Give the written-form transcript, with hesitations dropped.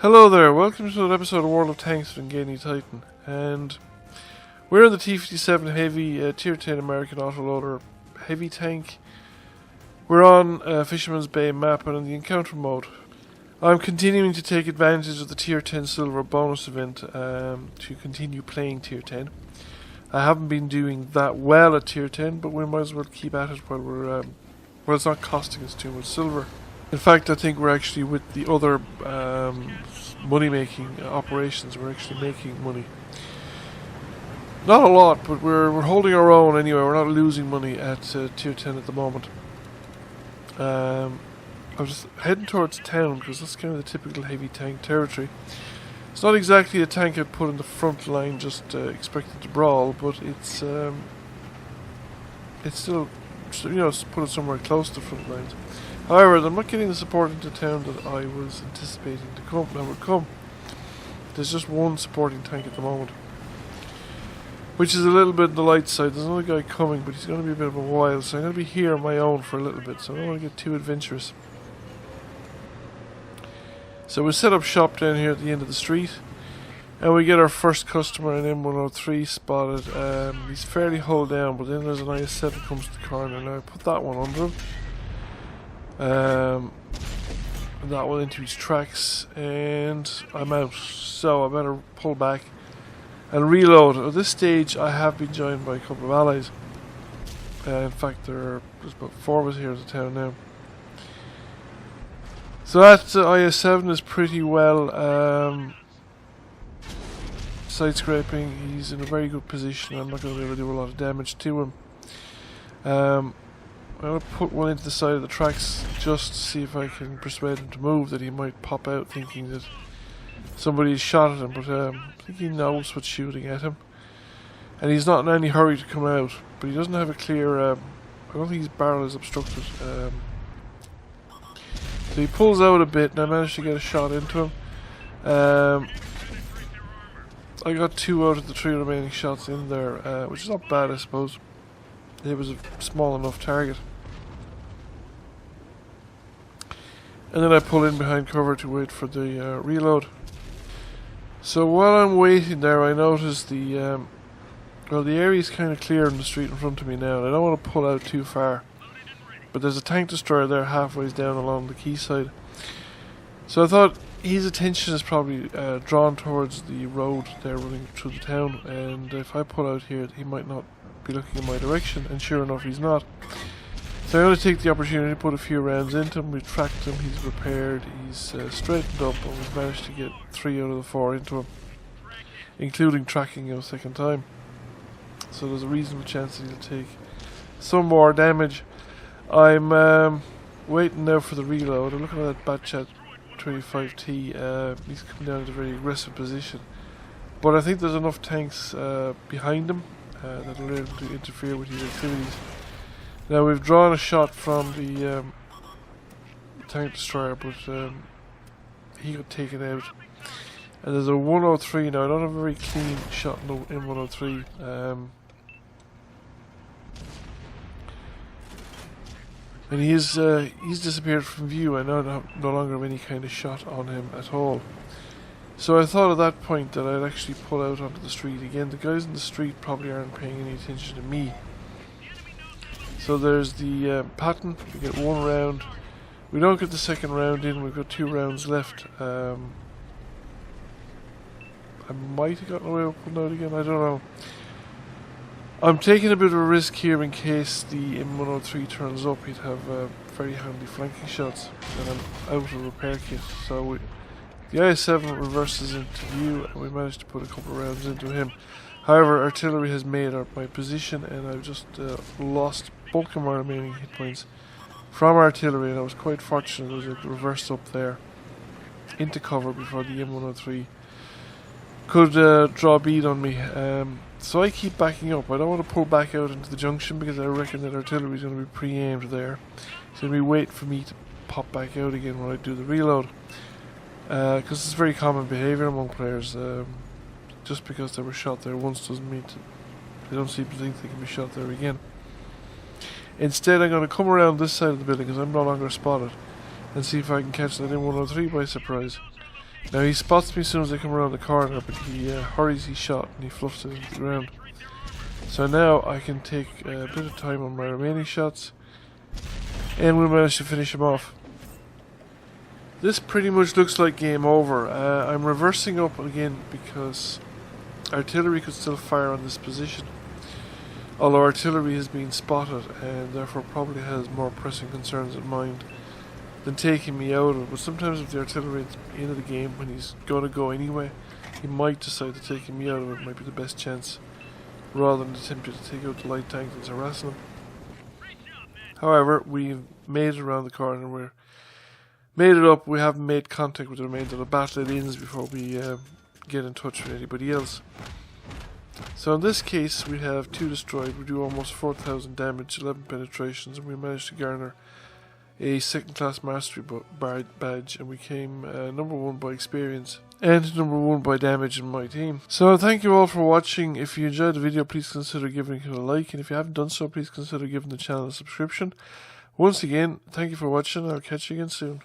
Hello there, welcome to another episode of World of Tanks with Engaging Titan, and we're in the T57 Heavy, Tier 10 American autoloader heavy tank. We're on Fisherman's Bay map and in the encounter mode. I'm continuing to take advantage of the Tier 10 Silver bonus event to continue playing Tier 10. I haven't been doing that well at Tier 10, but we might as well keep at it while we're while it's not costing us too much silver. In fact, I think we're actually, with the other money-making operations, we're actually making money. Not a lot, but we're holding our own anyway. We're not losing money at Tier 10 at the moment. I'm just heading towards town because that's kind of the typical heavy tank territory. It's not exactly a tank I'd put in the front line just expecting to brawl, but it's still, you know, put it somewhere close to the front lines. However, I'm not getting the support into town that I was anticipating to come. That would come. There's just one supporting tank at the moment, which is a little bit on the light side. There's another guy coming, but he's going to be a bit of a while, so I'm going to be here on my own for a little bit, so I don't want to get too adventurous. So we set up shop down here at the end of the street, and we get our first customer, an M103 spotted. He's fairly hull down, but then there's an IS-7 comes to the corner. Now I put that one under him. That one into his tracks, and I'm out, so I better pull back and reload. At this stage I have been joined by a couple of allies. In fact, there's about 4 of us here at the town now. So that IS-7 is pretty well side scraping. He's in a very good position. I'm not going to be able to do a lot of damage to him. I'm going to put one into the side of the tracks just to see if I can persuade him to move, that he might pop out thinking that somebody's shot at him, but I think he knows what's shooting at him. And he's not in any hurry to come out, but he doesn't have a clear, I don't think his barrel is obstructed. So he pulls out a bit and I managed to get a shot into him. I got 2 out of the 3 remaining shots in there, which is not bad, I suppose. It was a small enough target. And then I pull in behind cover to wait for the reload. So while I'm waiting there, I notice the area is kind of clear in the street in front of me now, and I don't want to pull out too far. But there's a tank destroyer there halfway down along the quayside. So I thought his attention is probably drawn towards the road there running through the town, and if I pull out here, he might not be looking in my direction, and sure enough he's not. So I'm going to take the opportunity to put a few rounds into him. We've tracked him, he's repaired, he's straightened up, and we've managed to get 3 out of the 4 into him, including tracking him a second time. So there's a reasonable chance that he'll take some more damage. I'm waiting now for the reload. I'm looking at that Batchat 25T. He's coming down into a very aggressive position, but I think there's enough tanks behind him that will be able to interfere with his activities. Now we've drawn a shot from the tank destroyer, but he got taken out. And there's a 103 now. I don't have a very clean shot in the M103. And he's disappeared from view. I now no longer have any kind of shot on him at all. So I thought at that point that I'd actually pull out onto the street again. The guys in the street probably aren't paying any attention to me. So there's the pattern. We get 1 round. We don't get the second round in. We've got 2 rounds left. I might have gotten away with pulling out again. I don't know. I'm taking a bit of a risk here in case the M103 turns up. He'd have very handy flanking shots, and I'm out of repair kit. So the IS-7 reverses into view, and we managed to put a couple of rounds into him. However, artillery has made my position, and I've just lost bulk of my remaining hit points from artillery, and I was quite fortunate. There was a reverse up there into cover before the M103 could draw a bead on me. So I keep backing up. I don't want to pull back out into the junction because I reckon that artillery is going to be pre-aimed there. So we wait for me to pop back out again when I do the reload. Because it's very common behaviour among players. Just because they were shot there once doesn't mean they don't seem to think they can be shot there again. Instead, I'm going to come around this side of the building because I'm no longer spotted, and see if I can catch that M103 by surprise. Now he spots me as soon as I come around the corner, but he hurries his shot and he fluffs it into the ground. So now I can take a bit of time on my remaining shots, and we'll manage to finish him off. This pretty much looks like game over. I'm reversing up again because artillery could still fire on this position, although artillery has been spotted and therefore probably has more pressing concerns in mind than taking me out of it. But sometimes if the artillery at the end of the game, when he's going to go anyway, he might decide that taking me out of it might be the best chance, rather than attempting to take out the light tank that's harassing him. However, we've made it around the corner, we're made it up, we haven't made contact with the remainder of the battle. It ends before we get in touch with anybody else. So in this case we have 2 destroyed, we do almost 4,000 damage, 11 penetrations, and we managed to garner a second class mastery badge, and we came number 1 by experience and number 1 by damage in my team. So thank you all for watching. If you enjoyed the video, please consider giving it a like, and if you haven't done so, please consider giving the channel a subscription. Once again, thank you for watching. I'll catch you again soon.